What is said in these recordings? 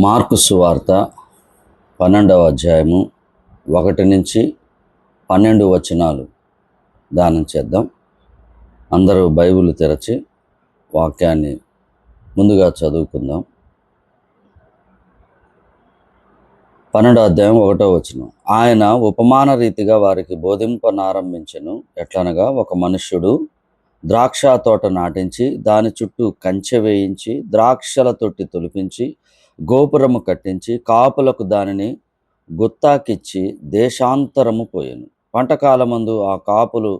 Mark సువార్త 12వ అధ్యాయము 1 నుంచి 12 వచనాలు ధ్యానం చేద్దాం. అందరూ బైబిల్ తెరచి వాక్యాన్ని ముందుగా చదువుకుందాం. 12వ అధ్యాయం 1వ వచనం. ఆయన ఉపమాన రీతిగా వారికి బోధింపనారంభించెను. ఎట్లనగా, ఒక మనుష్యుడు ద్రాక్ష తోట నాటించి దాని చుట్టూ కంచె వేయించి ద్రాక్షల తొట్టి తొలిపించి గోపురము కట్టించి కాపులకు దానిని గుత్తాకిచ్చి దేశాంతరము పోయెను. పంటకాలమందు ఆ కాపులు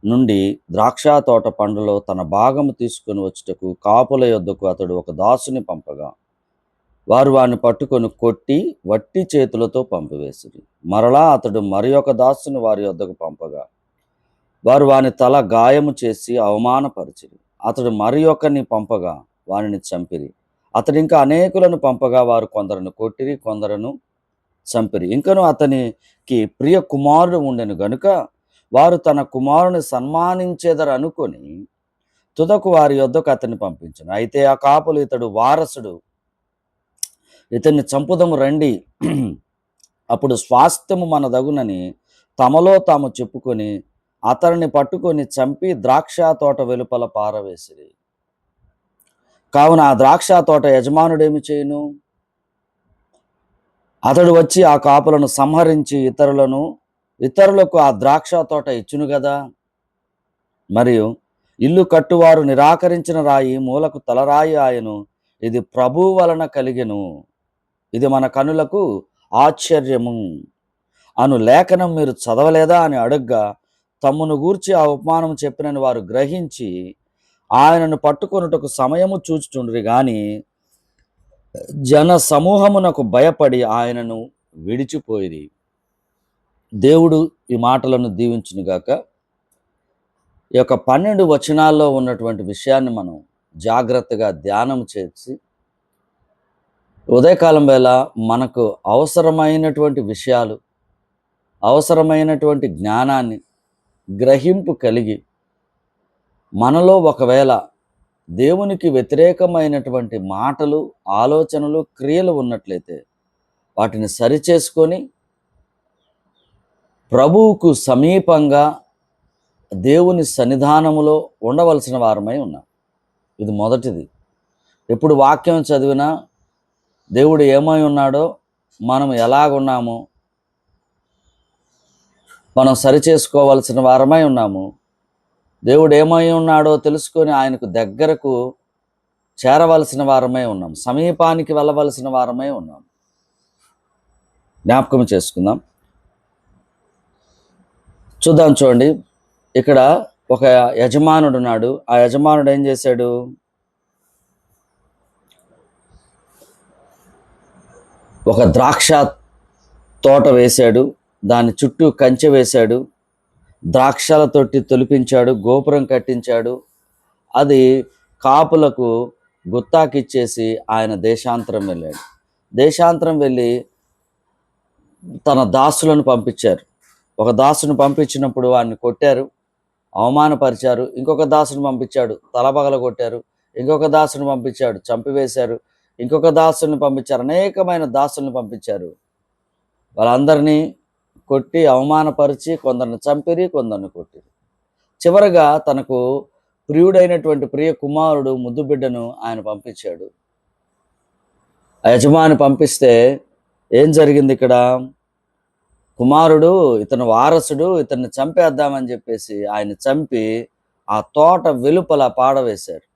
నుండి ద్రాక్ష తోట పండులో తన భాగము తీసుకుని వచ్చుటకు కాపుల యొద్దకు అతడు ఒక దాసుని పంపగా, వారు వారిని పట్టుకొని కొట్టి వట్టి చేతులతో పంపివేసిరి. మరలా అతడు మరి ఒక దాసుని వారి యొద్దకు పంపగా, వారు వాని తల గాయము చేసి అవమానపరిచిరి. అతడు మరి ఒకరిని పంపగా వానిని చంపిరి. అతడు ఇంకా అనేకులను పంపగా వారు కొందరును కొట్టిరి, కొందరును చంపిరి. ఇంకను అతనికి ప్రియ కుమారుడు ఉండెను గనుక వారు తన కుమారుని సన్మానించేదరు అనుకొని తుదకు వారి యొద్దకు అతన్ని పంపించను. అయితే ఆ కాపులు, ఇతడు వారసుడు, ఇతన్ని చంపుదము రండి, అప్పుడు స్వాస్థ్యము మనదగునని తమలో తాము చెప్పుకొని అతనిని పట్టుకొని చంపి ద్రాక్ష తోట వెలుపల పారవేసిరి. కావున ఆ ద్రాక్ష తోట యజమానుడేమి చేయును? అతడు వచ్చి ఆ కాపులను సంహరించి ఇతరులకు ఆ ద్రాక్ష తోట ఇచ్చును గదా. మరియు ఇల్లు కట్టువారు నిరాకరించిన రాయి మూలకు తలరాయి ఆయను, ఇది ప్రభువు వలన కలిగెను, ఇది మన కనులకు ఆశ్చర్యము అను లేఖనం మీరు చదవలేదా అని అడుగ్గా, తమ్మును గూర్చి ఆ ఉపమానం చెప్పినని వారు గ్రహించి ఆయనను పట్టుకొనుటకు సమయము చూచుచుండ్రి గాని జన సమూహమునకు భయపడి ఆయనను విడిచిపోయిరి. దేవుడు ఈ మాటలను దీవించునుగాక. ఈ యొక్క 12 వచనాల్లో ఉన్నటువంటి విషయాన్ని మనం జాగ్రత్తగా ధ్యానం చేసి ఉదయకాలం వేళ మనకు అవసరమైనటువంటి విషయాలు, అవసరమైనటువంటి జ్ఞానాన్ని గ్రహింపు కలిగి మనలో ఒకవేళ దేవునికి వ్యతిరేకమైనటువంటి మాటలు, ఆలోచనలు, క్రియలు ఉన్నట్లయితే వాటిని సరిచేసుకొని ప్రభువుకు సమీపంగా దేవుని సన్నిధానములో ఉండవలసిన వారమై ఉన్నాం. ఇది మొదటిది. ఎప్పుడు వాక్యం చదివినా దేవుడు ఏమై ఉన్నాడో, మనం ఎలాగున్నామో మనం సరిచేసుకోవాల్సిన వారమై ఉన్నాము. దేవుడు ఏమై ఉన్నాడో తెలుసుకొని ఆయనకు దగ్గరకు చేరవలసిన వారమై ఉన్నాం. సమీపానికి వెళ్ళవలసిన వారమై ఉన్నాం. జ్ఞాపకం చేసుకుందాం. చూడండి, ఇక్కడ ఒక యజమానుడు ఉన్నాడు. ఆ యజమానుడు ఏం చేశాడు? ఒక ద్రాక్ష తోట వేశాడు, దాని చుట్టూ కంచె వేశాడు, ద్రాక్షల తొట్టి తొలిపించాడు, గోపురం కట్టించాడు. అది కాపులకు గుత్తాకిచ్చేసి ఆయన దేశాంతరం వెళ్ళాడు. దేశాంతరం వెళ్ళి తన దాసులను పంపించారు. ఒక దాసును పంపించినప్పుడు వాడిని కొట్టారు, అవమానపరిచారు. ఇంకొక దాసును పంపించాడు, తలపగల కొట్టారు. ఇంకొక దాసును పంపించాడు, చంపివేశారు. ఇంకొక దాసుని పంపించారు, అనేకమైన దాసులను పంపించారు. వాళ్ళందరినీ కొట్టి అవమానపరిచి కొందరిని చంపిరి, కొందరిని కొట్టిరి. చివరగా తనకు ప్రియుడైనటువంటి ప్రియ కుమారుడు, ముద్దు బిడ్డను ఆయన పంపించాడు. ఆ యజమాని పంపిస్తే ఏం జరిగింది ఇక్కడ? కుమారుడు, ఇతను వారసుడు, ఇతన్ని చంపేద్దామని చెప్పేసి ఆయన చంపి ఆ తోట వెలుపల పాడవేశారు.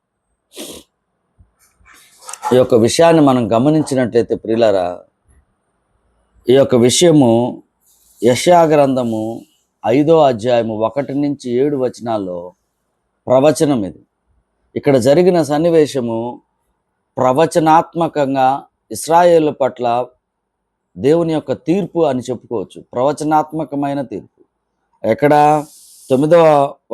ఈ యొక్క విషయాన్ని మనం గమనించినట్లయితే ప్రియులారా, ఈ యొక్క విషయము యెషయా గ్రంథము 5వ అధ్యాయము 1 నుంచి 7 వచనాల్లో ప్రవచనం ఇది. ఇక్కడ జరిగిన సన్నివేశము ప్రవచనాత్మకంగా ఇశ్రాయేలు పట్ల దేవుని యొక్క తీర్పు అని చెప్పుకోవచ్చు. ప్రవచనాత్మకమైన తీర్పు. ఎక్కడ? 9వ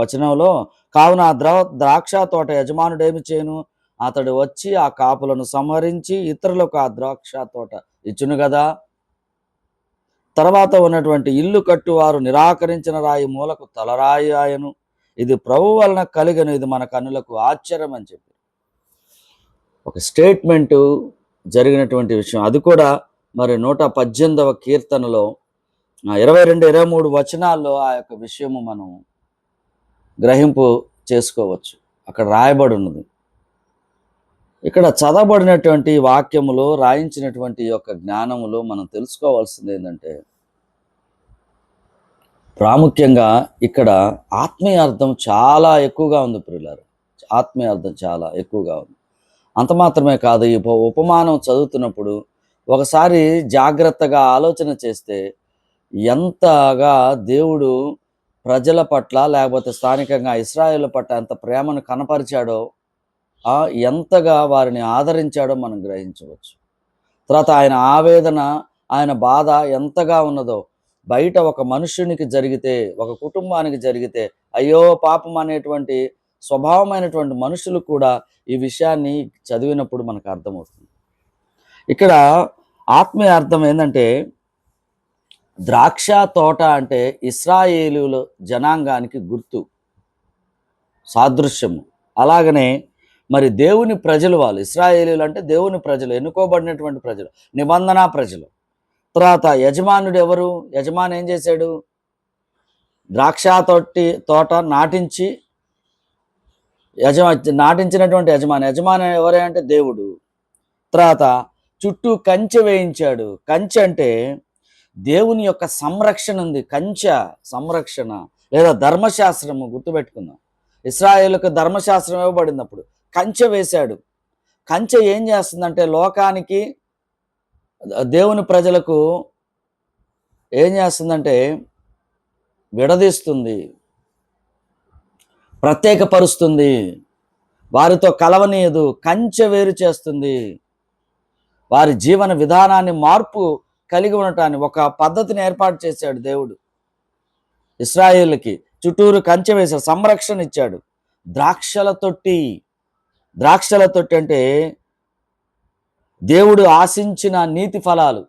వచనంలో, కావున ఆ ద్రాక్ష తోట యజమానుడు ఏమి చేయను? అతడు వచ్చి ఆ కాపులను సంహరించి ఇతరులకు ఆ ద్రాక్ష తోట ఇచ్చును కదా. తర్వాత ఉన్నటువంటి ఇల్లు కట్టువారు నిరాకరించిన రాయి మూలకు తలరాయి ఆయను, ఇది ప్రభువు వలన కలిగను, ఇది మన కన్నులకు ఆశ్చర్యం అని చెప్పి ఒక స్టేట్మెంటు జరిగినటువంటి విషయం. అది కూడా మరి 118వ కీర్తనలో 22, 23 వచనాల్లో ఆ యొక్క విషయము మనం గ్రహింపు చేసుకోవచ్చు. అక్కడ రాయబడి ఉన్నది. ఇక్కడ చదవబడినటువంటి వాక్యములో రాయించినటువంటి ఈ యొక్క జ్ఞానములో మనం తెలుసుకోవాల్సింది ఏంటంటే, ప్రాముఖ్యంగా ఇక్కడ ఆత్మీయ అర్థం చాలా ఎక్కువగా ఉంది ప్రియులారా. ఆత్మీయ అర్థం చాలా ఎక్కువగా ఉంది. అంత మాత్రమే కాదు, ఈ ఉపమానం చదువుతున్నప్పుడు ఒకసారి జాగ్రత్తగా ఆలోచన చేస్తే ఎంతగా దేవుడు ప్రజల పట్ల లేకపోతే స్థానికంగా ఇశ్రాయేలు పట్ల ఎంత ప్రేమను కనపరిచాడో, ఎంతగా వారిని ఆదరించాడో మనం గ్రహించవచ్చు. తర్వాత ఆయన ఆవేదన, ఆయన బాధ ఎంతగా ఉన్నదో బయట ఒక మనుష్యునికి జరిగితే, ఒక కుటుంబానికి జరిగితే అయ్యో పాపం అనేటువంటి స్వభావమైనటువంటి మనుషులు కూడా ఈ విషయాన్ని చదివినప్పుడు మనకు అర్థమవుతుంది. ఇక్కడ ఆత్మీయ అర్థం ఏంటంటే, ద్రాక్ష తోట అంటే ఇశ్రాయేలీయుల జనాంగానికి గుర్తు, సాదృశ్యము. అలాగనే మరి దేవుని ప్రజలు, వాళ్ళు ఇశ్రాయేలీయులు అంటే దేవుని ప్రజలు, ఎన్నుకోబడినటువంటి ప్రజలు, నిబంధన ప్రజలు. తర్వాత యజమానుడు ఎవరు? యజమాని ఏం చేశాడు? ద్రాక్ష తోట నాటించి నాటించినటువంటి యజమాని ఎవరే అంటే దేవుడు. తర్వాత చుట్టూ కంచె వేయించాడు. కంచె అంటే దేవుని యొక్క సంరక్షణ ఉంది. కంచె సంరక్షణ లేదా ధర్మశాస్త్రము, గుర్తుపెట్టుకుందాం. ఇశ్రాయేలుకు ధర్మశాస్త్రం ఇవ్వబడినప్పుడు కంచె వేశాడు. కంచె ఏం చేస్తుందంటే లోకానికి, దేవుని ప్రజలకు ఏం చేస్తుందంటే విడదీస్తుంది, ప్రత్యేకపరుస్తుంది, వారితో కలవనీయదు, కంచె వేరు చేస్తుంది. వారి జీవన విధానాన్ని మార్పు కలిగి ఉండటాన్ని ఒక పద్ధతిని ఏర్పాటు చేశాడు దేవుడు. ఇశ్రాయేలుకి చుట్టూరు కంచె వేశాడు, సంరక్షణ ఇచ్చాడు. ద్రాక్షల తొట్టి అంటే దేవుడు ఆశించిన నీతి ఫలాలు.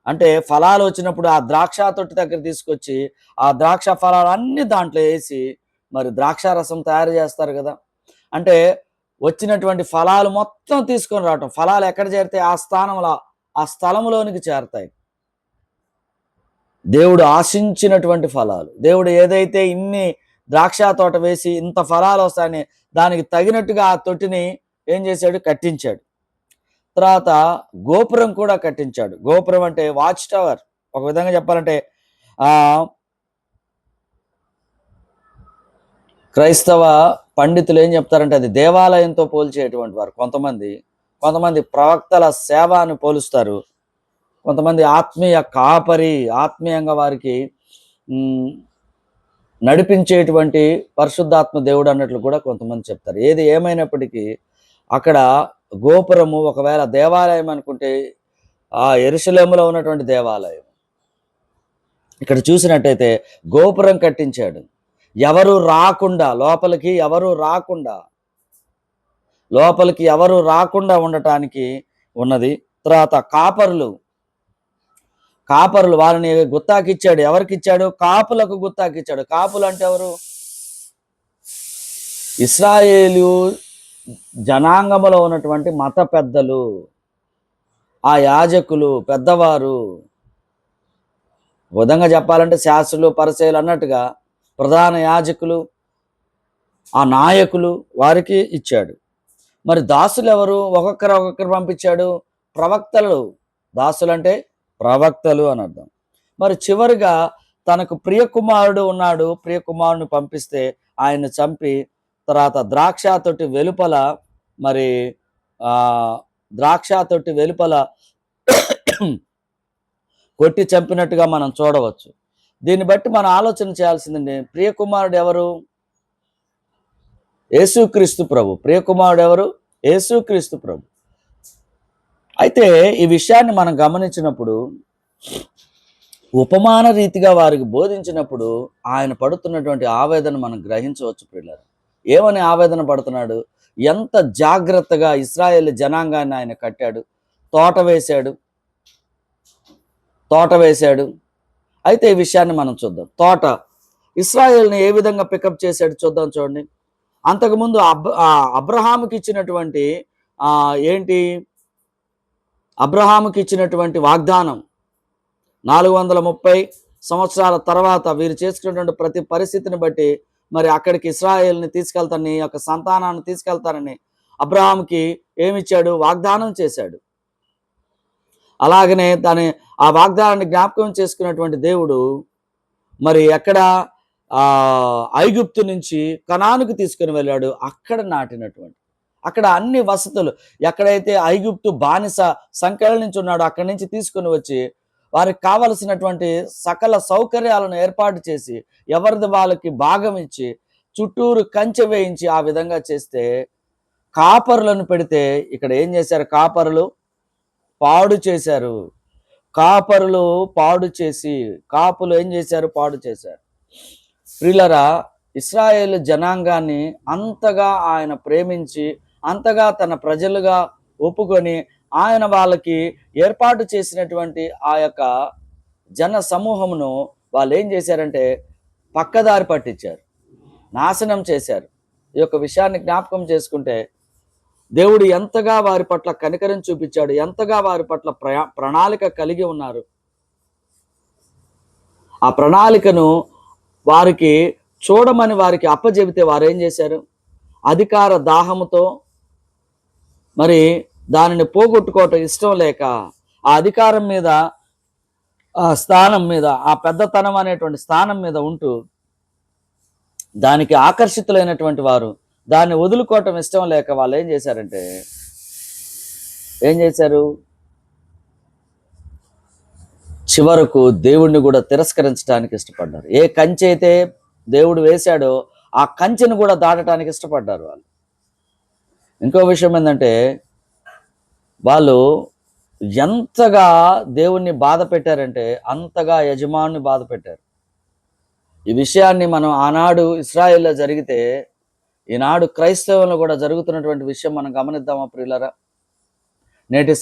అంటే ఫలాలు వచ్చినప్పుడు ఆ ద్రాక్ష తొట్టి దగ్గర తీసుకొచ్చి ఆ ద్రాక్ష ఫలాలు అన్ని దాంట్లో వేసి మరి ద్రాక్షారసం తయారు చేస్తారు కదా. అంటే వచ్చినటువంటి ఫలాలు మొత్తం తీసుకొని రావటం, ఫలాలు ఎక్కడ చేరితే ఆ స్థలంలోనికి చేరతాయి. దేవుడు ఆశించినటువంటి ఫలాలు, దేవుడు ఏదైతే ఇన్ని ద్రాక్ష తోట వేసి ఇంత ఫలాలు వస్తాయని దానికి తగినట్టుగా ఆ తొట్టిని ఏం చేశాడు? కట్టించాడు. తర్వాత గోపురం కూడా కట్టించాడు. గోపురం అంటే వాచ్ టవర్. ఒక విధంగా చెప్పాలంటే క్రైస్తవ పండితులు ఏం చెప్తారంటే అది దేవాలయంతో పోల్చేటువంటి వారు. కొంతమంది ప్రవక్తల సేవ అని పోలుస్తారు. కొంతమంది ఆత్మీయ కాపరి, ఆత్మీయంగా వారికి నడిపించేటువంటి పరిశుద్ధాత్మ దేవుడు అన్నట్లు కూడా కొంతమంది చెప్తారు. ఏది ఏమైనప్పటికీ అక్కడ గోపురము, ఒకవేళ దేవాలయం అనుకుంటే ఆ యెరూషలేములో ఉన్నటువంటి దేవాలయం. ఇక్కడ చూసినట్టయితే గోపురం కట్టించాడు. ఎవరు రాకుండా, లోపలికి ఎవరు రాకుండా ఉండటానికి ఉన్నది. తర్వాత కాపరులు వారిని గుత్తాకిచ్చాడు. ఎవరికి ఇచ్చాడు? కాపులకు గుత్తాకిచ్చాడు. కాపులు అంటే ఎవరు? ఇశ్రాయేలు జనాంగములో ఉన్నటువంటి మత పెద్దలు, ఆ యాజకులు, పెద్దవారు. విధంగా చెప్పాలంటే శాస్త్రులు, పరిసయ్యులు అన్నట్టుగా ప్రధాన యాజకులు, ఆ నాయకులు, వారికి ఇచ్చాడు. మరి దాసులు ఎవరు? ఒక్కొక్కరు పంపించాడు. ప్రవక్తలు. దాసులు అంటే ప్రవక్తలు అని అర్థం. మరి చివరిగా తనకు ప్రియకుమారుడు ఉన్నాడు, ప్రియకుమారుని పంపిస్తే ఆయన చంపి తర్వాత ద్రాక్ష తొట్టి వెలుపల కొట్టి చంపినట్టుగా మనం చూడవచ్చు. దీన్ని బట్టి మనం ఆలోచన చేయాల్సిందండి, ప్రియకుమారుడు ఎవరు? యేసుక్రీస్తు ప్రభు. ప్రియకుమారుడు ఎవరు? యేసుక్రీస్తు ప్రభు. అయితే ఈ విషయాన్ని మనం గమనించినప్పుడు, ఉపమాన రీతిగా వారికి బోధించినప్పుడు ఆయన పడుతున్నటువంటి ఆవేదన మనం గ్రహించవచ్చు ప్రియులారా. ఏమని ఆవేదన పడుతున్నాడు? ఎంత జాగ్రత్తగా ఇశ్రాయేలు జనాంగాన్ని ఆయన కట్టాడు, తోట వేశాడు. అయితే ఈ విషయాన్ని మనం చూద్దాం. తోట ఇశ్రాయేల్ని ఏ విధంగా పికప్ చేశాడు చూద్దాం. చూడండి, అంతకుముందు అబ్రహాముకి ఇచ్చినటువంటి ఏంటి అబ్రహాముకి ఇచ్చినటువంటి వాగ్దానం 430 సంవత్సరాల తర్వాత వీరు చేసుకున్నటువంటి ప్రతి పరిస్థితిని బట్టి మరి అక్కడికి ఇశ్రాయేలుని తీసుకెళ్తానని, ఈ యొక్క సంతానాన్ని తీసుకెళ్తానని అబ్రహాముకి ఏమిచ్చాడు? వాగ్దానం చేశాడు. అలాగనే ఆ వాగ్దానాన్ని జ్ఞాపకం చేసుకున్నటువంటి దేవుడు మరి ఎక్కడ ఐగుప్తు నుంచి కనానుకు తీసుకుని వెళ్ళాడు. అక్కడ నాటినటువంటి, అక్కడ అన్ని వసతులు, ఎక్కడైతే ఐగుప్తు బానిస సంఖ్యల నుంచి ఉన్నాడో అక్కడి నుంచి తీసుకుని వచ్చి వారికి కావలసినటువంటి సకల సౌకర్యాలను ఏర్పాటు చేసి ఎవరిది వాళ్ళకి భాగం ఇచ్చి చుట్టూరు కంచె వేయించి ఆ విధంగా చేస్తే కాపరులను పెడితే ఇక్కడ ఏం చేశారు? కాపరులు పాడు చేశారు. కాపరులు పాడు చేసి, కాపులు ఏం చేశారు? పాడు చేశారు. ప్రియులారా, ఇశ్రాయేలు జనాంగాన్ని అంతగా ఆయన ప్రేమించి అంతగా తన ప్రజలుగా ఒప్పుకొని ఆయన వాళ్ళకి ఏర్పాటు చేసినటువంటి ఆ యొక్క జన సమూహమును వాళ్ళు ఏం చేశారంటే పక్కదారి పట్టించారు, నాశనం చేశారు. ఈ యొక్క విషయాన్ని జ్ఞాపకం చేసుకుంటే దేవుడు ఎంతగా వారి పట్ల కనికరం చూపించాడు, ఎంతగా వారి పట్ల ప్రణాళిక కలిగి ఉన్నారు. ఆ ప్రణాళికను వారికి చూడమని వారికి అప్పజెబితే వారు ఏం చేశారు? అధికార దాహముతో మరి దానిని పోగొట్టుకోవటం ఇష్టం లేక ఆ అధికారం మీద, ఆ స్థానం మీద, ఆ పెద్దతనం అనేటువంటి స్థానం మీద ఉంటూ దానికి ఆకర్షితులైనటువంటి వారు దాన్ని వదులుకోవటం ఇష్టం లేక వాళ్ళు ఏం చేశారంటే చివరకు దేవుణ్ణి కూడా తిరస్కరించడానికి ఇష్టపడ్డారు. ఏ కంచె అయితే దేవుడు వేశాడో ఆ కంచెను కూడా దాటడానికి ఇష్టపడ్డారు వాళ్ళు. ఇంకో విషయం ఏంటంటే వాళ్ళు ఎంతగా దేవుణ్ణి బాధ పెట్టారంటే అంతగా యజమానుని బాధ పెట్టారు. ఈ విషయాన్ని మనం ఆనాడు ఇశ్రాయేల్లో జరిగితే ఈనాడు క్రైస్తవంలో కూడా జరుగుతున్నటువంటి విషయం మనం గమనిద్దామా ప్రియులరా? నేటి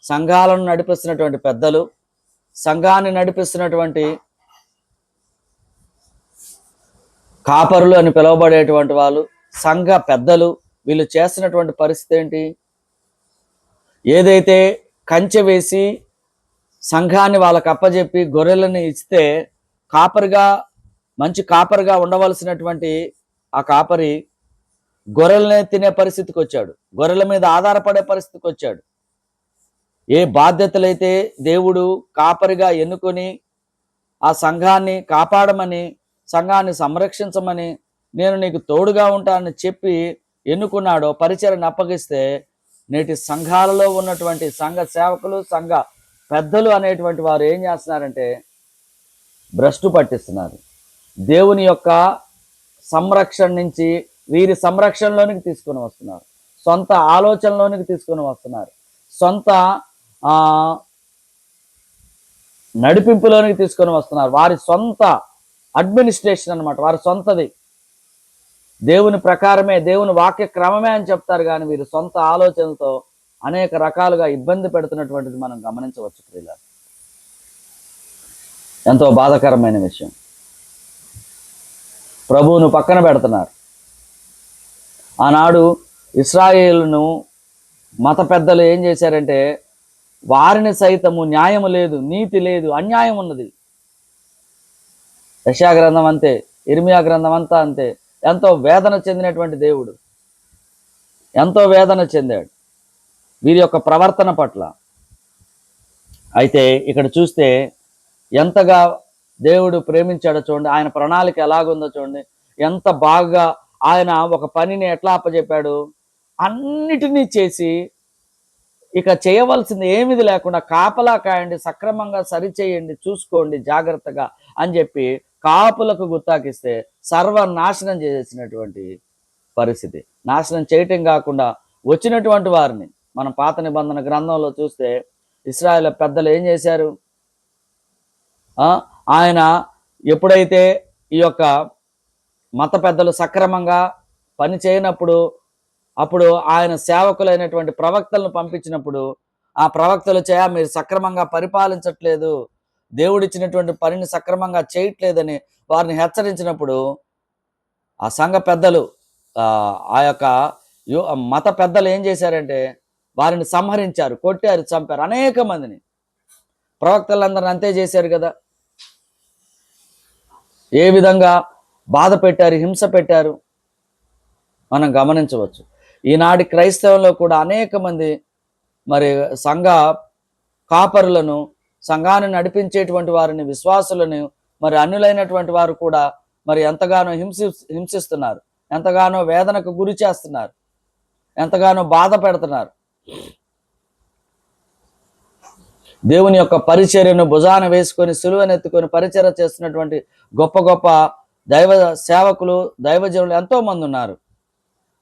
సంఘాలను నడిపిస్తున్నటువంటి పెద్దలు, సంఘాన్ని నడిపిస్తున్నటువంటి కాపరులు అని పిలువబడేటువంటి వాళ్ళు, సంఘ పెద్దలు, వీళ్ళు చేస్తున్నటువంటి పరిస్థితి ఏంటి? ఏదైతే కంచె వేసి సంఘాన్ని వాళ్ళకి అప్పజెప్పి గొర్రెలను ఇస్తే మంచి కాపరిగా ఉండవలసినటువంటి ఆ కాపరి గొర్రెలనే తినే పరిస్థితికి వచ్చాడు, గొర్రెల మీద ఆధారపడే పరిస్థితికి వచ్చాడు. ఏ బాధ్యతలైతే దేవుడు కాపరిగా ఎన్నుకొని ఆ సంఘాన్ని కాపాడమని, సంఘాన్ని సంరక్షించమని, నేను నీకు తోడుగా ఉంటానని చెప్పి ఎన్నుకున్నాడో, పరిచర్యను అప్పగిస్తే నేటి సంఘాలలో ఉన్నటువంటి సంఘ సేవకులు, సంఘ పెద్దలు అనేటువంటి వారు ఏం చేస్తున్నారంటే భ్రష్టు పట్టిస్తున్నారు. దేవుని యొక్క సంరక్షణ నుంచి వీరి సంరక్షణలోనికి తీసుకొని వస్తున్నారు, సొంత ఆలోచనలోనికి తీసుకొని వస్తున్నారు, సొంత నడిపింపులోనికి తీసుకొని వస్తున్నారు. వారి సొంత అడ్మినిస్ట్రేషన్ అన్నమాట, వారి సొంతది. దేవుని ప్రకారమే, దేవుని వాక్య క్రమమే అని చెప్తారు, కానీ వీరు సొంత ఆలోచనలతో అనేక రకాలుగా ఇబ్బంది పెడుతున్నటువంటిది మనం గమనించవచ్చు ప్రియులారా. ఎంతో బాధాకరమైన విషయం. ప్రభువును పక్కన పెడుతున్నారు. ఆనాడు ఇశ్రాయేలును మత పెద్దలు ఏం చేశారంటే వారిని సైతము న్యాయము లేదు, నీతి లేదు, అన్యాయం ఉన్నది. యెషయా గ్రంథం అంతే, ఇర్మియా గ్రంథం అంతా అంతే. ఎంతో వేదన చెందినటువంటి దేవుడు ఎంతో వేదన చెందాడు వీరి యొక్క ప్రవర్తన పట్ల. అయితే ఇక్కడ చూస్తే ఎంతగా దేవుడు ప్రేమించాడో చూడండి, ఆయన ప్రణాళిక ఎలాగుందో చూడండి. ఎంత బాగా ఆయన ఒక పనిని ఎట్లా అప్పచెప్పాడు, అన్నిటినీ చేసి ఇక చేయవలసింది ఏమిది లేకుండా కాపలా కాయండి, సక్రమంగా సరిచేయండి, చూసుకోండి జాగ్రత్తగా అని చెప్పి కాపులకు గుత్తాకిస్తే సర్వనాశనం చేసినటువంటి పరిస్థితి. నాశనం చేయటం కాకుండా వచ్చినటువంటి వారిని మనం పాత నిబంధన గ్రంథంలో చూస్తే ఇశ్రాయేలు పెద్దలు ఏం చేశారు? ఆయన ఎప్పుడైతే ఈ యొక్క మత పెద్దలు సక్రమంగా పని చేయనప్పుడు, అప్పుడు ఆయన సేవకులైనటువంటి ప్రవక్తలను పంపించినప్పుడు ఆ ప్రవక్తలు మీరు సక్రమంగా పరిపాలించట్లేదు, దేవుడిచ్చినటువంటి పనిని సక్రమంగా చేయట్లేదని వారిని హెచ్చరించినప్పుడు ఆ సంఘ పెద్దలు, ఆ యొక్క మత పెద్దలు ఏం చేశారంటే వారిని సంహరించారు, కొట్టారు, చంపారు అనేక మందిని. ప్రవక్తలందరిని అంతే చేశారు కదా. ఏ విధంగా బాధ పెట్టారు, హింస పెట్టారు మనం గమనించవచ్చు. ఈనాటి క్రైస్తవంలో కూడా అనేక మంది మరి సంఘ కాపరులను, సంఘాన్ని నడిపించేటువంటి వారిని, విశ్వాసులను, మరి అన్యులైనటువంటి వారు కూడా మరి ఎంతగానో హింసిస్తున్నారు, ఎంతగానో వేదనకు గురి చేస్తున్నారు, ఎంతగానో బాధ పెడుతున్నారు. దేవుని యొక్క పరిచర్యను భుజాన వేసుకొని సిలువనెత్తుకొని పరిచర్య చేస్తున్నటువంటి గొప్ప గొప్ప దైవ సేవకులు, దైవజనులు ఎంతో మంది ఉన్నారు.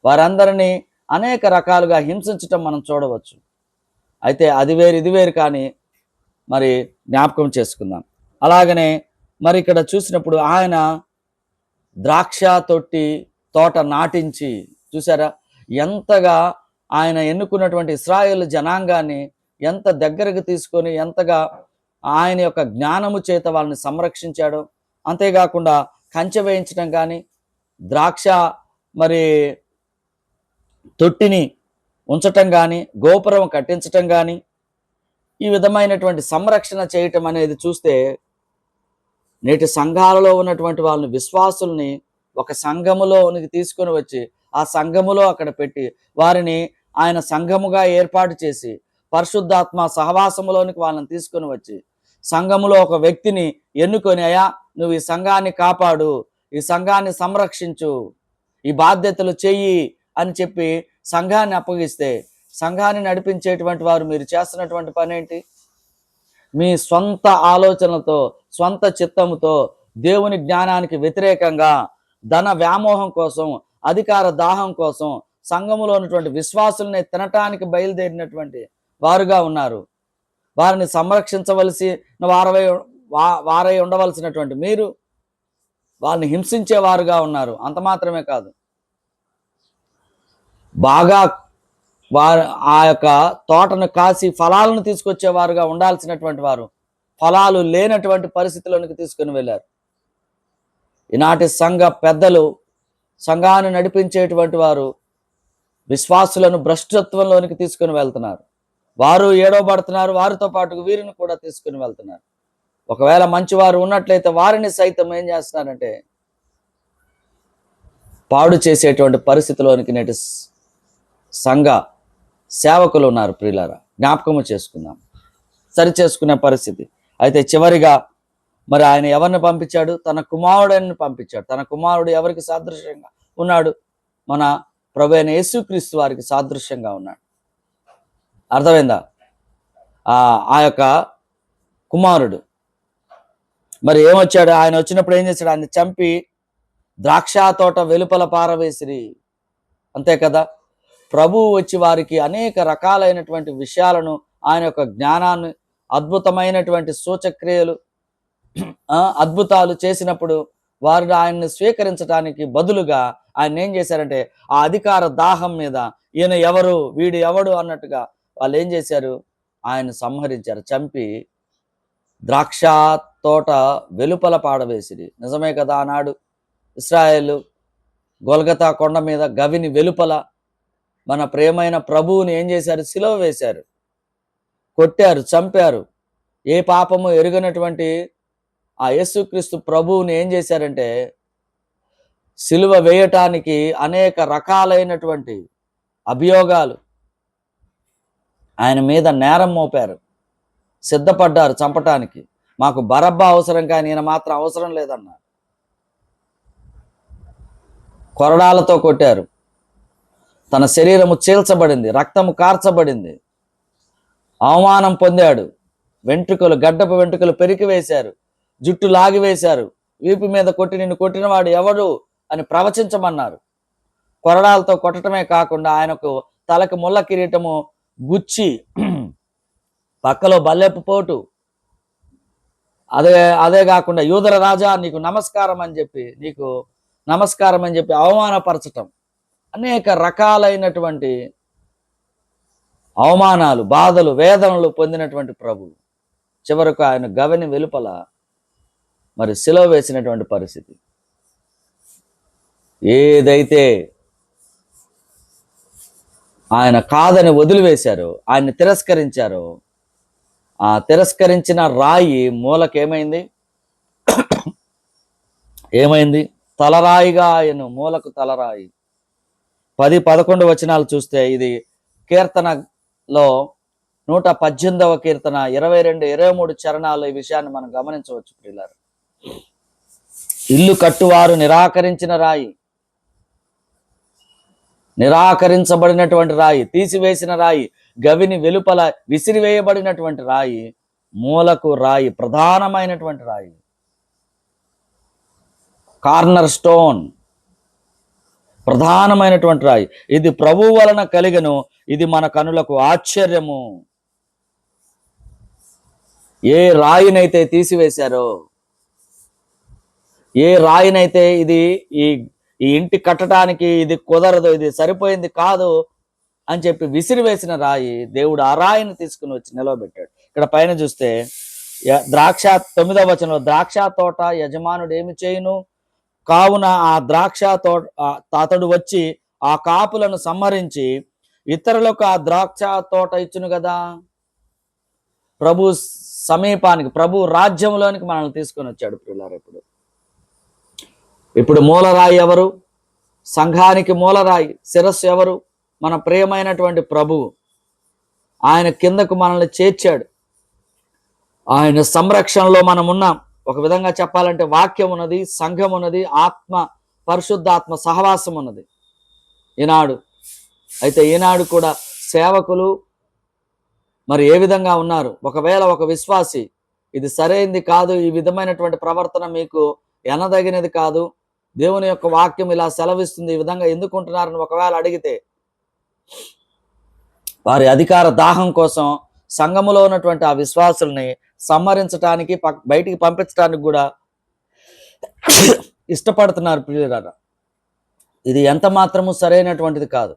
వారందరినీ అనేక రకాలుగా హింసించటం మనం చూడవచ్చు. అయితే అది వేరు ఇది వేరు, కానీ మరి జ్ఞాపకం చేసుకుందాం. అలాగనే మరి ఇక్కడ చూసినప్పుడు ఆయన ద్రాక్ష తోట నాటించి, చూసారా ఎంతగా ఆయన ఎన్నుకున్నటువంటి ఇశ్రాయేలు జనాంగాన్ని ఎంత దగ్గరకు తీసుకొని ఎంతగా ఆయన యొక్క జ్ఞానము చేత వాళ్ళని సంరక్షించాడో. అంతేకాకుండా కంచె వేయించడం కానీ, ద్రాక్ష మరి తొట్టిని ఉంచటం కానీ, గోపురం కట్టించటం కానీ, ఈ విధమైనటువంటి సంరక్షణ చేయటం అనేది చూస్తే నేటి సంఘాలలో ఉన్నటువంటి వాళ్ళని, విశ్వాసుల్ని ఒక సంఘములోనికి తీసుకొని వచ్చి ఆ సంఘములో అక్కడ పెట్టి వారిని ఆయన సంఘముగా ఏర్పాటు చేసి పరిశుద్ధాత్మ సహవాసములోనికి వాళ్ళని తీసుకొని వచ్చి సంఘములో ఒక వ్యక్తిని ఎన్నుకొని, అయ్యా నువ్వు ఈ సంఘాన్ని కాపాడు, ఈ సంఘాన్ని సంరక్షించు, ఈ బాధ్యతలు చెయ్యి అని చెప్పి సంఘాన్ని అప్పగిస్తే, సంఘాన్ని నడిపించేటువంటి వారు మీరు చేస్తున్నటువంటి పని ఏంటి? మీ సొంత ఆలోచనలతో, సొంత చిత్తముతో, దేవుని జ్ఞానానికి వ్యతిరేకంగా, ధన వ్యామోహం కోసం, అధికార దాహం కోసం సంఘములో ఉన్నటువంటి విశ్వాసుల్ని తినటానికి బయలుదేరినటువంటి వారుగా ఉన్నారు. వారిని సంరక్షించవలసి వారై ఉండవలసినటువంటి మీరు వారిని హింసించేవారుగా ఉన్నారు. అంత మాత్రమే కాదు, బాగా ఆ యొక్క తోటను కాసి ఫలాలను తీసుకొచ్చేవారుగా ఉండాల్సినటువంటి వారు ఫలాలు లేనటువంటి పరిస్థితుల్లోనికి తీసుకుని వెళ్ళారు. ఈనాటి సంఘ పెద్దలు, సంఘాన్ని నడిపించేటువంటి వారు విశ్వాసులను భ్రష్టత్వంలోనికి తీసుకుని వెళ్తున్నారు. వారు ఏడవబడుతున్నారు, వారితో పాటు వీరిని కూడా తీసుకుని వెళ్తున్నారు. ఒకవేళ మంచివారు ఉన్నట్లయితే వారిని సైతం ఏం చేస్తున్నారంటే పాడు చేసేటువంటి పరిస్థితిలోనికి నేటి సంఘ సేవకులు ఉన్నారు. ప్రియులారా, జ్ఞాపకము చేసుకుందాం, సరి చేసుకునే పరిస్థితి. అయితే చివరిగా మరి ఆయన ఎవరిని పంపించాడు? తన కుమారుడిని పంపించాడు. తన కుమారుడు ఎవరికి సాదృశ్యంగా ఉన్నాడు? మన ప్రభు అయిన యేసుక్రీస్తు వారికి సాదృశ్యంగా ఉన్నాడు. అర్థమైందా? ఆ యొక్క కుమారుడు మరి ఏమొచ్చాడు? ఆయన వచ్చినప్పుడు ఏం చేశాడు? ఆయన చంపి ద్రాక్ష తోట వెలుపల పారవేసిరి. అంతే కదా. ప్రభువు వచ్చి వారికి అనేక రకాలైనటువంటి విషయాలను, ఆయన యొక్క జ్ఞానాన్ని, అద్భుతమైనటువంటి సూచక్రియలు, అద్భుతాలు చేసినప్పుడు వారు ఆయన్ని స్వీకరించడానికి బదులుగా ఆయన ఏం చేశారంటే ఆ అధికార దాహం మీద ఈయన ఎవరు, వీడు ఎవడు అన్నట్టుగా వాళ్ళు ఏం చేశారు? ఆయన సంహరించారు, చంపి ద్రాక్ష తోట వెలుపల పాడవేసిరి. నిజమే కదా. ఆనాడు ఇశ్రాయేలు గొల్గతా కొండ మీద గవిని వెలుపల మన ప్రియమైన ప్రభువుని ఏం చేశారు? సిలువ వేశారు, కొట్టారు, చంపారు. ఏ పాపము ఎరుగనటువంటి ఆ యేసుక్రీస్తు ప్రభువుని ఏం చేశారంటే సిలువ వేయటానికి అనేక రకాలైనటువంటి అభియోగాలు ఆయన మీద నేరం మోపారు, సిద్ధపడ్డారు చంపటానికి. మాకు బరబ్బా అవసరం, కానీ ఈయన మాత్రం అవసరం లేదన్నారు. కొరడాలతో కొట్టారు, తన శరీరము చీల్చబడింది, రక్తము కార్చబడింది, అవమానం పొందాడు, గడ్డపు వెంట్రుకలు పెరికి వేశారు, జుట్టు లాగివేశారు, వీపు మీద కొట్టి నిన్ను కొట్టినవాడు ఎవడు అని ప్రవచించమన్నారు. కొరడాలతో కొట్టడమే కాకుండా ఆయనకు తలకు ముళ్ళ కిరీటము గుచ్చి పక్కలో బల్లెపు పోటు, అదే కాకుండా యూదర రాజా నీకు నమస్కారం అని చెప్పి అవమానపరచటం, అనేక రకాలైనటువంటి అవమానాలు, బాధలు, వేదనలు పొందినటువంటి ప్రభు చివరకు ఆయన గవిని వెలుపల మరి సిలువ వేసినటువంటి పరిస్థితి. ఏదైతే ఆయన కాదని వదిలివేశారు, ఆయన్ని తిరస్కరించారు. ఆ తిరస్కరించిన రాయి మూలకేమైంది? ఏమైంది? తలరాయిగా ఆయన మూలకు తలరాయి. 10-11 వచనాలు చూస్తే ఇది కీర్తనలో 118వ కీర్తన 22-23 చరణాలు ఈ విషయాన్ని మనం గమనించవచ్చు ప్రియులారా. ఇల్లు కట్టువారు నిరాకరించిన రాయి, నిరాకరించబడినటువంటి రాయి, తీసివేసిన రాయి, గవిని వెలుపల విసిరివేయబడినటువంటి రాయి, మూలకు రాయి, ప్రధానమైనటువంటి రాయి, కార్నర్ స్టోన్, ప్రధానమైనటువంటి రాయి. ఇది ప్రభువు వలన కలిగను, ఇది మన కనులకు ఆశ్చర్యము. ఏ రాయినైతే తీసివేశారో, ఏ రాయినైతే ఇది ఈ ఈ ఇంటి కట్టడానికి ఇది కుదరదు, ఇది సరిపోయింది కాదు అని చెప్పి విసిరివేసిన రాయి, దేవుడు ఆ రాయిని తీసుకుని వచ్చి నిలవబెట్టాడు. ఇక్కడ పైన చూస్తే 9వ వచనంలో, ద్రాక్ష తోట యజమానుడు ఏమి చేయును, కావున ఆ ద్రాక్ష తోట అతడు వచ్చి ఆ కాపులను సంహరించి ఇతరులకు ఆ ద్రాక్ష తోట ఇచ్చును కదా. ప్రభు సమీపానికి, ప్రభు రాజ్యంలోనికి మనల్ని తీసుకొని వచ్చాడు ప్రియులారా. ఇప్పుడు మూలరాయి ఎవరు? సంఘానికి మూలరాయి, శిరస్సు ఎవరు? మన ప్రియమైనటువంటి ప్రభువు. ఆయన కిందకు మనల్ని చేర్చాడు, ఆయన సంరక్షణలో మనం ఉన్నాం. ఒక విధంగా చెప్పాలంటే వాక్యం ఉన్నది, సంఘం ఉన్నది, ఆత్మ, పరిశుద్ధాత్మ సహవాసం ఉన్నది ఈనాడు. అయితే ఈనాడు కూడా సేవకులు మరి ఏ విధంగా ఉన్నారు? ఒకవేళ ఒక విశ్వాసి ఇది సరైనది కాదు, ఈ విధమైనటువంటి ప్రవర్తన మీకు ఎనదగినది కాదు, దేవుని యొక్క వాక్యం ఇలా సెలవిస్తుంది, ఈ విధంగా ఎందుకుంటున్నారని ఒకవేళ అడిగితే, వారి అధికార దాహం కోసం సంఘములో ఉన్నటువంటి ఆ విశ్వాసుల్ని సంహరించడానికి, బయటికి పంపించడానికి కూడా ఇష్టపడుతున్నారు ప్రియులారా. ఇది ఎంత మాత్రము సరైనటువంటిది కాదు,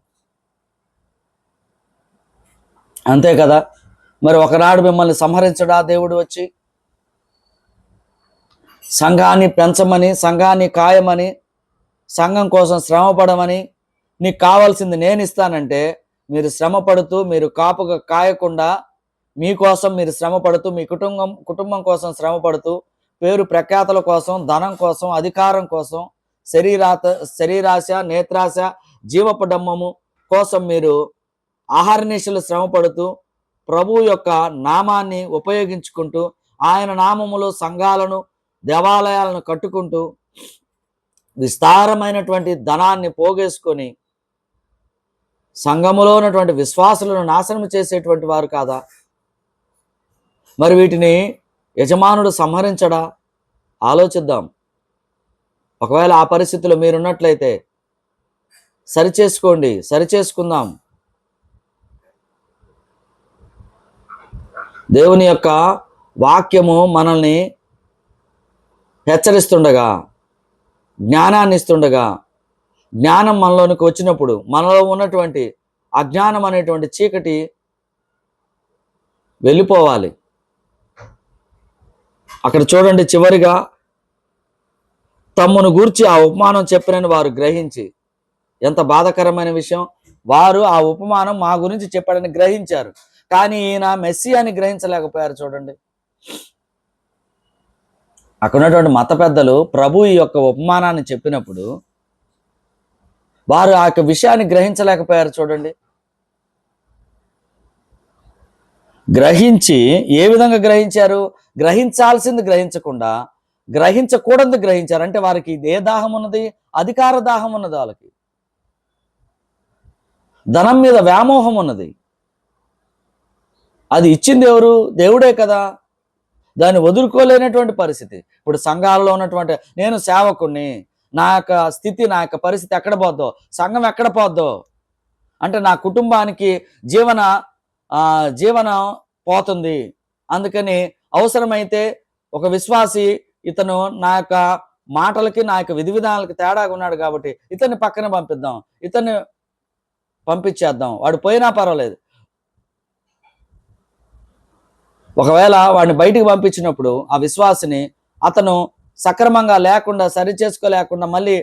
అంతే కదా. మరి ఒకనాడు మిమ్మల్ని సంహరించడా దేవుడు వచ్చి? సంఘాన్ని పెంచమని, సంఘాన్ని కాయమని, సంఘం కోసం శ్రమపడమని, నీకు కావాల్సింది నేను ఇస్తానంటే మీరు శ్రమపడుతూ, మీరు కాపుగా కాయకుండా మీకోసం మీరు శ్రమపడుతూ, మీ కుటుంబం కోసం శ్రమపడుతూ, పేరు ప్రఖ్యాతల కోసం, ధనం కోసం, అధికారం కోసం, శరీరాశ, నేత్రాశ, జీవపు డమ్మము కోసం మీరు ఆహర్నిశలు శ్రమపడుతూ, ప్రభు యొక్క నామాన్ని ఉపయోగించుకుంటూ, ఆయన నామములో సంఘాలను, దేవాలయాలను కట్టుకుంటూ విస్తారమైనటువంటి ధనాన్ని పోగేసుకొని సంఘములో ఉన్నటువంటి విశ్వాసులను నాశనం చేసేటువంటి వారు కాదా? మరి వీటిని యజమానుడు సంహరించడా? ఆలోచిద్దాం. ఒకవేళ ఆ పరిస్థితిలో మీరున్నట్లయితే సరిచేసుకోండి, సరిచేసుకుందాం. దేవుని యొక్క వాక్యము మనల్ని హెచ్చరిస్తుండగా, జ్ఞానాన్ని ఇస్తుండగా, జ్ఞానం మనలోనికి వచ్చినప్పుడు మనలో ఉన్నటువంటి అజ్ఞానం అనేటువంటి చీకటి వెళ్ళిపోవాలి. అక్కడ చూడండి, చివరిగా తమ్మును గూర్చి ఆ ఉపమానం చెప్పినని వారు గ్రహించి, ఎంత బాధాకరమైన విషయం, వారు ఆ ఉపమానం మా గురించి చెప్పాడని గ్రహించారు, కానీ ఈయన మెస్సియాని గ్రహించలేకపోయారు. చూడండి, అక్కడ ఉన్నటువంటి మత పెద్దలు ప్రభు ఈ యొక్క ఉపమానాన్ని చెప్పినప్పుడు వారు ఆ యొక్క విషయాన్ని గ్రహించలేకపోయారు. చూడండి, గ్రహించి ఏ విధంగా గ్రహించారు? గ్రహించాల్సింది గ్రహించకుండా గ్రహించకూడదు గ్రహించారు. అంటే వారికి ఏ దాహం ఉన్నది? అధికార దాహం ఉన్నది, వాళ్ళకి ధనం మీద వ్యామోహం ఉన్నది. అది ఇచ్చింది ఎవరు? దేవుడే కదా. దాన్ని వదులుకోలేనటువంటి పరిస్థితి. ఇప్పుడు సంఘాలలో ఉన్నటువంటి, నేను సేవకుణ్ణి, నా యొక్క స్థితి, నా యొక్క పరిస్థితి ఎక్కడ పోద్దో, సంఘం ఎక్కడ పోద్దో, అంటే నా కుటుంబానికి జీవనం పోతుంది, అందుకని అవసరమైతే ఒక విశ్వాసి ఇతను నా యొక్క మాటలకి, నా యొక్క విధి విధానాలకి తేడాగా ఉన్నాడు కాబట్టి ఇతన్ని పక్కన పంపిద్దాం, ఇతన్ని పంపించేద్దాం, వాడు పోయినా పర్వాలేదు. ఒకవేళ వాడిని బయటికి పంపించినప్పుడు ఆ విశ్వాసిని అతను సక్రమంగా లేకుండా, సరి చేసుకోలేకుండా మళ్ళీ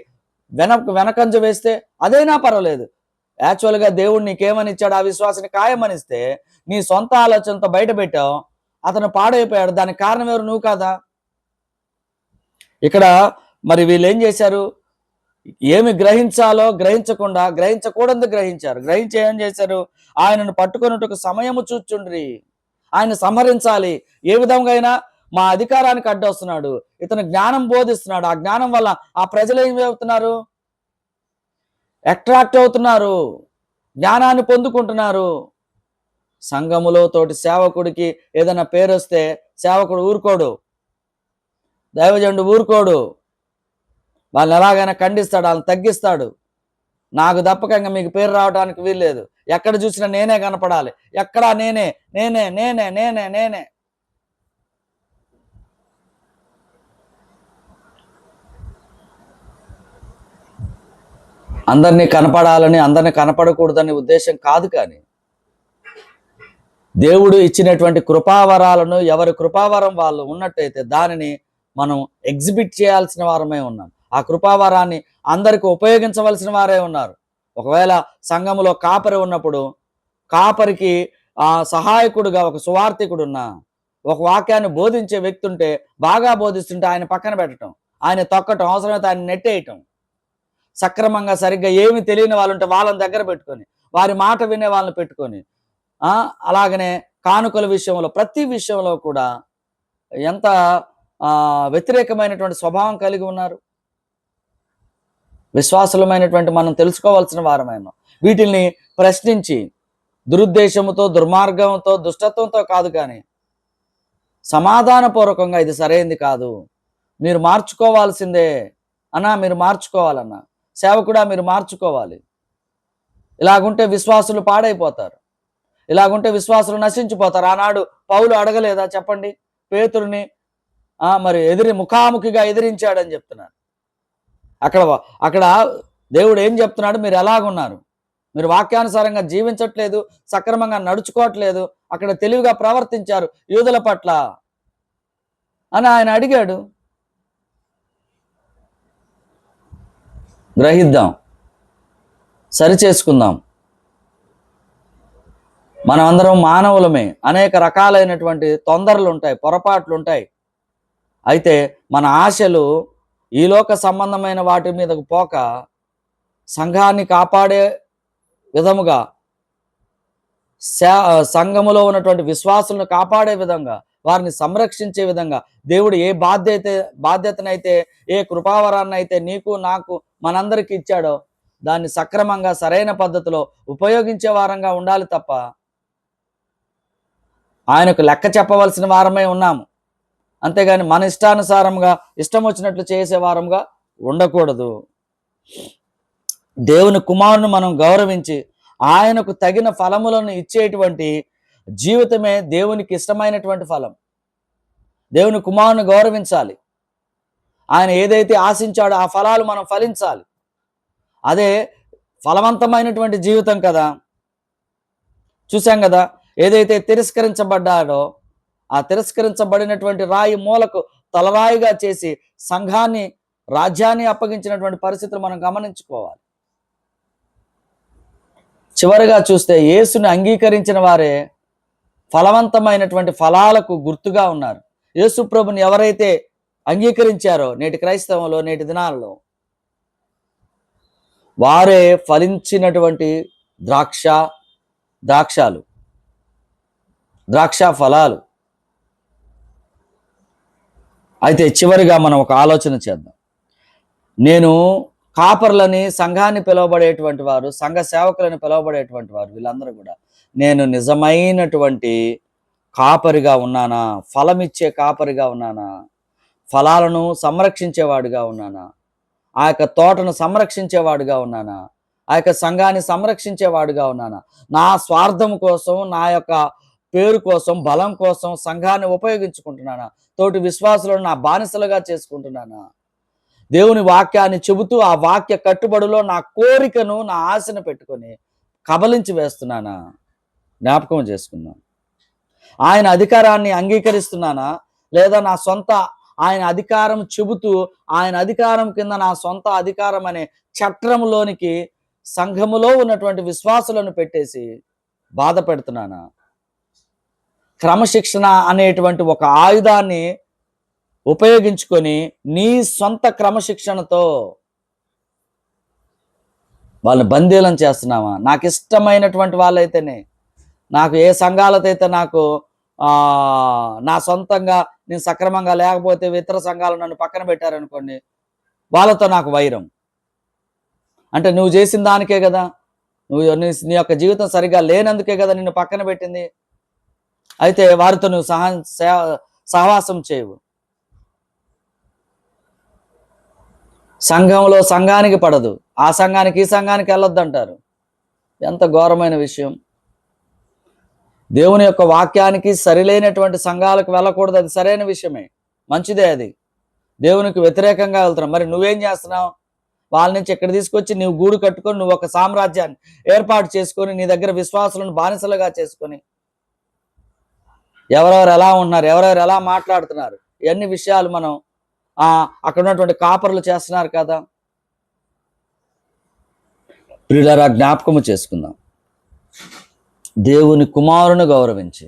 వెనకంజ వేస్తే అదైనా పర్వాలేదు, యాక్చువల్గా దేవుడు నీకేమని ఇచ్చాడు? ఆ విశ్వాసాన్ని ఖాయమనిస్తే నీ సొంత ఆలోచనతో బయట పెట్టావు, అతను పాడైపోయాడు. దానికి కారణం ఎవరు? నువ్వు కాదా? ఇక్కడ మరి వీళ్ళు ఏం చేశారు? ఏమి గ్రహించాలో గ్రహించకుండా గ్రహించకూడదు గ్రహించారు. గ్రహించి ఏం చేశారు? ఆయనను పట్టుకున్నట్టుకు సమయము చూచుండ్రి, ఆయన సంహరించాలి. ఏ విధంగా అయినా మా అధికారానికి అడ్డొస్తున్నాడు, ఇతను జ్ఞానం బోధిస్తున్నాడు. ఆ జ్ఞానం వల్ల ఆ ప్రజలు ఏమవుతున్నారు? అట్రాక్ట్ అవుతున్నారు, జ్ఞానాన్ని పొందుకుంటున్నారు. సంఘములో తోటి సేవకుడికి ఏదైనా పేరు వస్తే సేవకుడు ఊరుకోడు, దైవజనుడు ఊరుకోడు. వాళ్ళని ఎలాగైనా ఖండిస్తాడు, వాళ్ళని తగ్గిస్తాడు. నాకు తప్పక మీకు పేరు రావడానికి వీల్లేదు, ఎక్కడ చూసినా నేనే కనపడాలి, ఎక్కడా నేనే నేనే నేనే నేనే నేనే. అందరినీ కనపడాలని, అందరినీ కనపడకూడదని ఉద్దేశం కాదు. కానీ దేవుడు ఇచ్చినటువంటి కృపావరాలను, ఎవరి కృపావరం వాళ్ళు ఉన్నట్టయితే దానిని మనం ఎగ్జిబిట్ చేయాల్సిన వారమే ఉన్నాం. ఆ కృపావరాన్ని అందరికి ఉపయోగించవలసిన వారే ఉన్నారు. ఒకవేళ సంఘములో కాపరి ఉన్నప్పుడు కాపరికి సహాయకుడుగా ఒక సువార్థికుడు ఉన్నా, ఒక వాక్యాన్ని బోధించే వ్యక్తి ఉంటే, బాగా బోధిస్తుంటే ఆయన పక్కన పెట్టడం, ఆయన తొక్కటం, అవసరమైతే ఆయన నెట్టేయటం. సక్రమంగా సరిగ్గా ఏమి తెలియని వాళ్ళు ఉంటే వాళ్ళని దగ్గర పెట్టుకొని, వారి మాట వినే వాళ్ళని పెట్టుకొని, అలాగనే కానుకల విషయంలో, ప్రతి విషయంలో కూడా ఎంత వ్యతిరేకమైనటువంటి స్వభావం కలిగి ఉన్నారు. విశ్వాసులమైనటువంటి మనం తెలుసుకోవాల్సిన వారమైన వీటిల్ని ప్రశ్నించి దురుద్దేశంతో, దుర్మార్గంతో, దుష్టత్వంతో కాదు, కానీ సమాధానపూర్వకంగా ఇది సరైనది కాదు, మీరు మార్చుకోవాల్సిందే అన్నా, మీరు మార్చుకోవాలన్నా, సేవకుడా మీరు మార్చుకోవాలి. ఇలాగుంటే విశ్వాసులు పాడైపోతారు, ఇలాగుంటే విశ్వాసులు నశించిపోతారు. ఆనాడు పౌలు అడగలేదా చెప్పండి? పేతురుని మరి ముఖాముఖిగా ఎదిరించాడని చెప్తున్నారు. అక్కడ దేవుడు ఏం చెప్తున్నాడు? మీరు ఎలాగున్నారు? మీరు వాక్యానుసారంగా జీవించట్లేదు, సక్రమంగా నడుచుకోవట్లేదు, అక్కడ తెలివిగా ప్రవర్తించారు యూదుల పట్ల అని ఆయన అడిగాడు. గ్రహిద్దాం, సరిచేసుకుందాం. మనం అందరం మానవులమే, అనేక రకాలైనటువంటి తొందరలు ఉంటాయి, పొరపాట్లు ఉంటాయి. అయితే మన ఆశలు ఈ లోక సంబంధమైన వాటి మీదకు పోక సంఘాన్ని కాపాడే విధముగా, సంఘములో ఉన్నటువంటి విశ్వాసులను కాపాడే విధంగా, వారిని సంరక్షించే విధంగా దేవుడు ఏ బాధ్యతనైతే, ఏ కృపావరాన్ని అయితే నీకు నాకు మనందరికీ ఇచ్చాడో దాన్ని సక్రమంగా సరైన పద్ధతిలో ఉపయోగించే వారంగా ఉండాలి తప్ప ఆయనకు లెక్క చెప్పవలసిన వారమే ఉన్నాము. అంతేగాని మన ఇష్టానుసారంగా ఇష్టం వచ్చినట్లు చేసే వారంగా ఉండకూడదు. దేవుని కుమారుని మనం గౌరవించి ఆయనకు తగిన ఫలములను ఇచ్చేటువంటి జీవితమే దేవునికి ఇష్టమైనటువంటి ఫలం. దేవుని కుమారుని గౌరవించాలి, ఆయన ఏదైతే ఆశించాడో ఆ ఫలాలు మనం ఫలించాలి. అదే ఫలవంతమైనటువంటి జీవితం కదా. చూసాం కదా, ఏదైతే తిరస్కరించబడ్డాడో ఆ తిరస్కరించబడినటువంటి రాయి మూలకు తలరాయిగా చేసి సంఘాన్ని, రాజ్యాన్ని అప్పగించినటువంటి పరిస్థితులు మనం గమనించుకోవాలి. చివరిగా చూస్తే యేసుని అంగీకరించిన వారే ఫలవంతమైనటువంటి ఫలాలకు గుర్తుగా ఉన్నారు. యేసు ప్రభుని ఎవరైతే అంగీకరించారో నేటి క్రైస్తవంలో, నేటి దినాలలో వారే ఫలించినటువంటి ద్రాక్ష ఫలాలు. అయితే చివరిగా మనం ఒక ఆలోచన చేద్దాం. నేను కాపర్లని, సంఘాన్ని పిలువబడేటువంటి వారు, సంఘ సేవకులని పిలువబడేటువంటి వారు, వీళ్ళందరూ కూడా నేను నిజమైనటువంటి కాపరిగా ఉన్నానా? ఫలమిచ్చే కాపరిగా ఉన్నానా? ఫలాలను సంరక్షించేవాడుగా ఉన్నానా? ఆ యొక్క తోటను సంరక్షించేవాడుగా ఉన్నానా? ఆ యొక్క సంఘాన్ని సంరక్షించేవాడుగా ఉన్నానా? నా స్వార్థం కోసం, నా యొక్క పేరు కోసం, బలం కోసం సంఘాన్ని ఉపయోగించుకుంటున్నానా? తోటి విశ్వాసులను నా బానిసలుగా చేసుకుంటున్నానా? దేవుని వాక్యాన్ని చెబుతూ ఆ వాక్య కట్టుబడిలో నా కోరికను, నా ఆశను పెట్టుకొని కబలించి వేస్తున్నానా? జ్ఞాపకం చేసుకుందాం. ఆయన అధికారాన్ని అంగీకరిస్తున్నానా? లేదా నా సొంత ఆయన అధికారం చెబుతూ ఆయన అధికారం కింద నా సొంత అధికారం అనే చట్రంలోనికి సంఘములో ఉన్నటువంటి విశ్వాసులను పెట్టేసి బాధ పెడుతున్నానా? క్రమశిక్షణ అనేటువంటి ఒక ఆయుధాన్ని ఉపయోగించుకొని నీ సొంత క్రమశిక్షణతో వాళ్ళని బందీలను చేస్తున్నావా? నాకు ఇష్టమైనటువంటి వాళ్ళైతేనే, నాకు ఏ సంఘాలతో అయితే నాకు నా సొంతంగా నేను సక్రమంగా లేకపోతే ఇతర సంఘాలు నన్ను పక్కన పెట్టారనుకోండి, వాళ్ళతో నాకు వైరం. అంటే నువ్వు చేసిన దానికే కదా, నీ యొక్క జీవితం సరిగా లేనందుకే కదా నిన్ను పక్కన పెట్టింది. అయితే వారితో నువ్వు సహవాసం చేయవు. సంఘంలో సంఘానికి పడదు, ఆ సంఘానికి ఈ సంఘానికి వెళ్ళొద్దు అంటారు. ఎంత ఘోరమైన విషయం. దేవుని యొక్క వాక్యానికి సరిలేనటువంటి సంఘాలకు వెళ్ళకూడదు, అది సరైన విషయమే, మంచిదే. అది దేవునికి వ్యతిరేకంగా వెళ్తున్నాం. మరి నువ్వేం చేస్తున్నావు? వాళ్ళ నుంచి ఇక్కడ తీసుకొచ్చి నువ్వు గూడు కట్టుకొని నువ్వు ఒక సామ్రాజ్యాన్ని ఏర్పాటు చేసుకొని నీ దగ్గర విశ్వాసులను బానిసలుగా చేసుకొని ఎవరెవరు ఎలా ఉంటున్నారు, ఎవరెవరు ఎలా మాట్లాడుతున్నారు, ఇవన్నీ విషయాలు మనం అక్కడ ఉన్నటువంటి కాపరులు చేస్తున్నారు కదా. ప్రియులారా, జ్ఞాపకము చేసుకుందాం. దేవుని కుమారుని గౌరవించి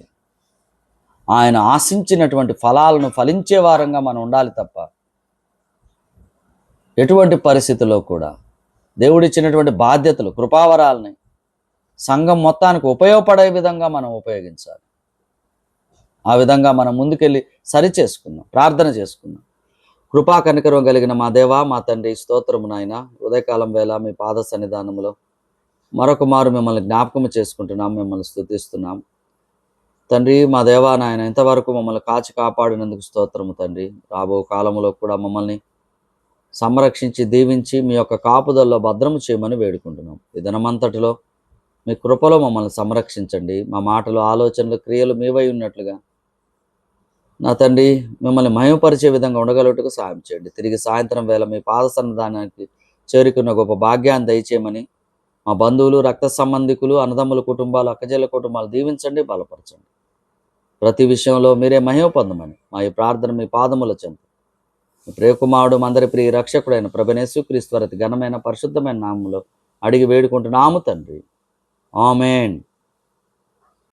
ఆయన ఆశించినటువంటి ఫలాలను ఫలించే వారంగా మనం ఉండాలి తప్ప ఎటువంటి పరిస్థితుల్లో కూడా దేవుడిచ్చినటువంటి బాధ్యతలు, కృపావరాలని సంఘం మొత్తానికి ఉపయోగపడే విధంగా మనం ఉపయోగించాలి. ఆ విధంగా మనం ముందుకెళ్ళి సరి చేసుకుందాం, ప్రార్థన చేసుకుందాం. కృపా కనికరం కలిగిన మా దేవా, మా తండ్రి, స్తోత్రము నాయన. ఉదయకాలం వేళ మీ పాద సన్నిధానంలో మరొక మారు మిమ్మల్ని జ్ఞాపకం చేసుకుంటున్నాం, మిమ్మల్ని స్తుతిస్తున్నాం తండ్రి. మా దేవా నాయన, ఇంతవరకు మమ్మల్ని కాచి కాపాడినందుకు స్తోత్రము తండ్రి. రాబో కాలంలో కూడా మమ్మల్ని సంరక్షించి దీవించి మీ యొక్క కాపుదల్లో భద్రము చేయమని వేడుకుంటున్నాం. ఈ దినమంతటిలో మీ కృపలో మమ్మల్ని సంరక్షించండి. మా మాటలు, ఆలోచనలు, క్రియలు మీవై ఉన్నట్లుగా నా తండ్రి మిమ్మల్ని మహిమపరిచే విధంగా ఉండగలుగుటకు సాయం చేయండి. తిరిగి సాయంత్రం వేళ మీ పాద సన్నిధానానికి చేరుకున్న గొప్ప భాగ్యాన్ని దయచేయమని మా బంధువులు, రక్త సంబంధికులు, అన్నదమ్ముల కుటుంబాలు, అక్కజెల్ల కుటుంబాలు దీవించండి, బలపరచండి. ప్రతి విషయంలో మీరే మహిమ పొందమని మా ఈ ప్రార్థన మీ పాదముల చెంత మీ ప్రియకుమారుడు, మందరి ప్రియ రక్షకుడైన ప్రభువైన యేసుక్రీస్తు వారి ఘనమైన పరిశుద్ధమైన నామములో అడిగి వేడుకుంటున్నాము తండ్రి. ఆమేన్.